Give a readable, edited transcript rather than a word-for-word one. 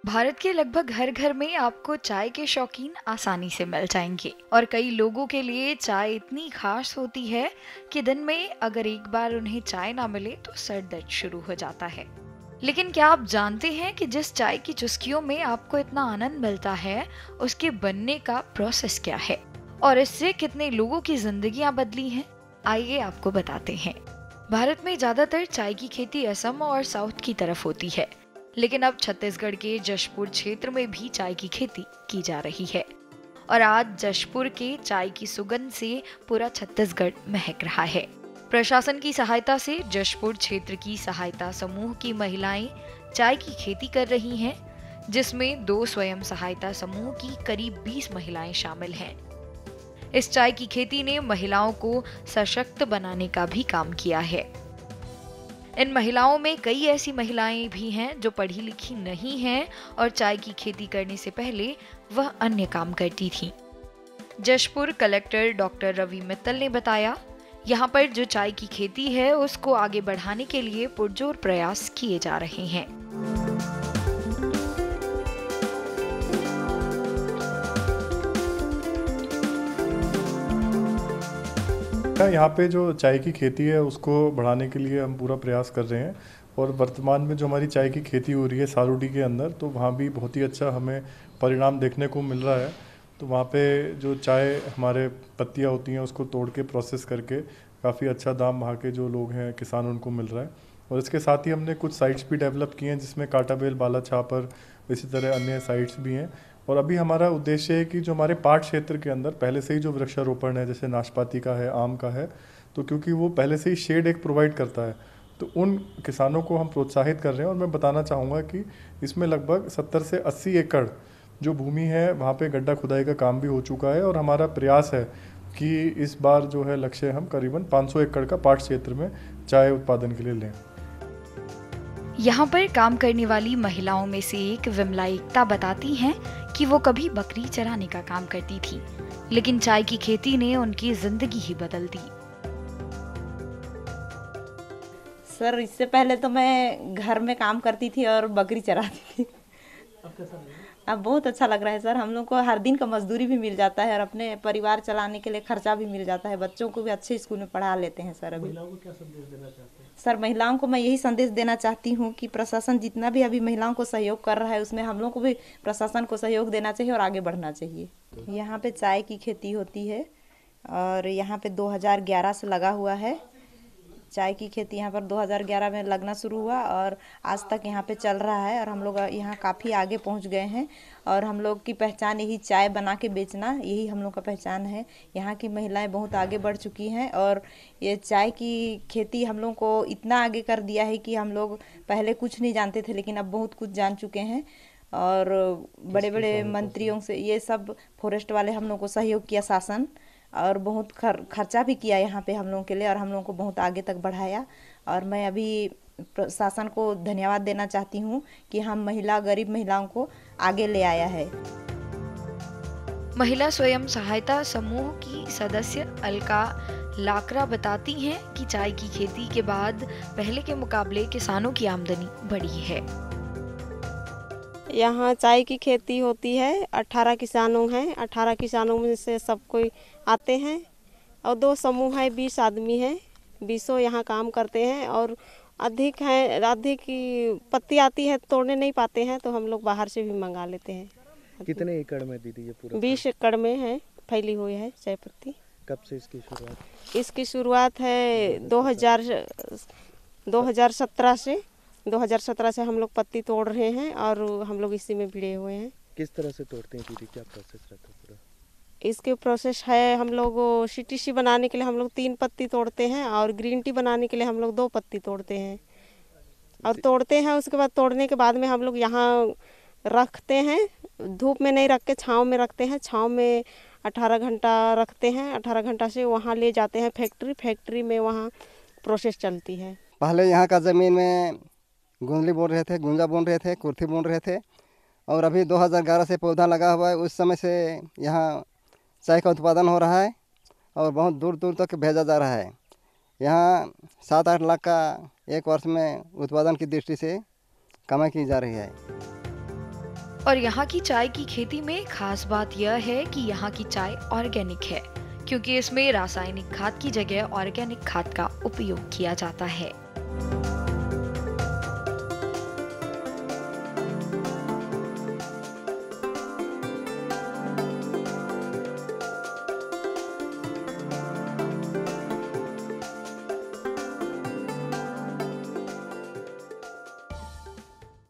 भारत के लगभग हर घर में आपको चाय के शौकीन आसानी से मिल जाएंगे और कई लोगों के लिए चाय इतनी खास होती है कि दिन में अगर एक बार उन्हें चाय ना मिले तो सर दर्द शुरू हो जाता है। लेकिन क्या आप जानते हैं कि जिस चाय की चुस्कियों में आपको इतना आनंद मिलता है उसके बनने का प्रोसेस क्या है और इससे कितने लोगों की जिंदगियां बदली हैं? आइए आपको बताते हैं। भारत में ज्यादातर चाय की खेती असम और साउथ की तरफ होती है, लेकिन अब छत्तीसगढ़ के जशपुर क्षेत्र में भी चाय की खेती की जा रही है और आज जशपुर के चाय की सुगंध से पूरा छत्तीसगढ़ महक रहा है। प्रशासन की सहायता से जशपुर क्षेत्र की सहायता समूह की महिलाएं चाय की खेती कर रही हैं, जिसमें 2 स्वयं सहायता समूह की करीब 20 महिलाएं शामिल हैं। इस चाय की खेती ने महिलाओं को सशक्त बनाने का भी काम किया है। इन महिलाओं में कई ऐसी महिलाएं भी हैं जो पढ़ी लिखी नहीं हैं और चाय की खेती करने से पहले वह अन्य काम करती थीं। जशपुर कलेक्टर डॉक्टर रवि मित्तल ने बताया, यहाँ पर जो चाय की खेती है उसको आगे बढ़ाने के लिए पुरजोर प्रयास किए जा रहे हैं। यहाँ पे जो चाय की खेती है उसको बढ़ाने के लिए हम पूरा प्रयास कर रहे हैं और वर्तमान में जो हमारी चाय की खेती हो रही है सारूडी के अंदर, तो वहाँ भी बहुत ही अच्छा हमें परिणाम देखने को मिल रहा है। तो वहाँ पे जो चाय हमारे पत्तियाँ होती हैं उसको तोड़ के प्रोसेस करके काफ़ी अच्छा दाम वहाँ के जो लोग हैं किसान उनको मिल रहा है। और इसके साथ ही हमने कुछ साइट्स भी डेवलप किए हैं जिसमें काटाबेल, बाला छापर, इसी तरह अन्य साइट्स भी हैं। और अभी हमारा उद्देश्य है कि जो हमारे पाट क्षेत्र के अंदर पहले से ही जो वृक्षारोपण है, जैसे नाशपाती का है, आम का है, तो क्योंकि वो पहले से ही शेड एक प्रोवाइड करता है, तो उन किसानों को हम प्रोत्साहित कर रहे हैं। और मैं बताना चाहूँगा कि इसमें लगभग 70 से 80 एकड़ जो भूमि है वहाँ पे गड्ढा खुदाई का काम भी हो चुका है। और हमारा प्रयास है कि इस बार जो है लक्ष्य हम करीबन 500 एकड़ का पाट क्षेत्र में चाय उत्पादन के लिए लें। यहाँ पर काम करने वाली महिलाओं में से एक विमला एकता बताती हैं कि वो कभी बकरी चराने का काम करती थी, लेकिन चाय की खेती ने उनकी जिंदगी ही बदल दी। सर, इससे पहले तो मैं घर में काम करती थी और बकरी चराती थी। अब बहुत अच्छा लग रहा है सर। हम लोग को हर दिन का मजदूरी भी मिल जाता है और अपने परिवार चलाने के लिए खर्चा भी मिल जाता है। बच्चों को भी अच्छे स्कूल में पढ़ा लेते हैं सर। अभी महिलाओं को क्या संदेश देना चाहते हैं? सर, महिलाओं को मैं यही संदेश देना चाहती हूँ कि प्रशासन जितना भी अभी महिलाओं को सहयोग कर रहा है उसमें हम लोग को भी प्रशासन को सहयोग देना चाहिए और आगे बढ़ना चाहिए। यहाँ पे चाय की खेती होती है और यहाँ पे 2011 से लगा हुआ है। चाय की खेती यहाँ पर 2011 में लगना शुरू हुआ और आज तक यहाँ पे चल रहा है और हम लोग यहाँ काफ़ी आगे पहुँच गए हैं। और हम लोग की पहचान यही चाय बना के बेचना, यही हम लोग का पहचान है। यहाँ की महिलाएं बहुत आगे बढ़ चुकी हैं और ये चाय की खेती हम लोग को इतना आगे कर दिया है कि हम लोग पहले कुछ नहीं जानते थे, लेकिन अब बहुत कुछ जान चुके हैं। और बड़े बड़े मंत्रियों से ये सब फॉरेस्ट वाले हम लोग को सहयोग किया शासन, और बहुत खर्चा भी किया यहाँ पे हम लोगों के लिए और हम लोगों को बहुत आगे तक बढ़ाया। और मैं अभी प्रशासन को धन्यवाद देना चाहती हूँ कि हम गरीब महिलाओं को आगे ले आया है। महिला स्वयं सहायता समूह की सदस्य अलका लाकरा बताती हैं कि चाय की खेती के बाद पहले के मुकाबले किसानों की आमदनी बढ़ी है। यहाँ चाय की खेती होती है, 18 किसानों हैं। 18 किसानों में से सब कोई आते हैं और 2 समूह है, 20 आदमी हैं। 20 यहाँ काम करते हैं और अधिक पत्ती आती है, तोड़ने नहीं पाते हैं तो हम लोग बाहर से भी मंगा लेते हैं। कितने एकड़ में दीदी ये पूरा? 20 एकड़ में है, फैली हुई है चाय पत्ती। कब से इसकी शुरुआत? इसकी शुरुआत है 2017 से। 2017 से हम लोग पत्ती तोड़ रहे हैं और हम लोग इसी में भिड़े हुए हैं। किस तरह से तोड़ते हैं दीदी, क्या प्रोसेस रहता है पूरा? इसके प्रोसेस है, हम लोग CTC बनाने के लिए हम लोग 3 पत्ती तोड़ते हैं और ग्रीन टी बनाने के लिए हम लोग 2 पत्ती तोड़ते हैं और तोड़ते हैं। उसके बाद तोड़ने के बाद में हम लोग यहाँ रखते हैं, धूप में नहीं रख के छाँव में रखते हैं। छाँव में 18 घंटा रखते हैं। 18 घंटा से वहाँ ले जाते हैं फैक्ट्री में, वहाँ प्रोसेस चलती है। पहले यहाँ का ज़मीन में गुंजली बोन रहे थे, गुंजा बोन रहे थे, कुर्थी बोन रहे थे और अभी 2011 से पौधा लगा हुआ है। उस समय से यहाँ चाय का उत्पादन हो रहा है और बहुत दूर दूर तक भेजा जा रहा है। यहाँ 7-8 लाख का एक वर्ष में उत्पादन की दृष्टि से कमाई की जा रही है। और यहाँ की चाय की खेती में खास बात यह है कि यहाँ की चाय ऑर्गेनिक है, क्योंकि इसमें रासायनिक खाद की जगह ऑर्गेनिक खाद का उपयोग किया जाता है।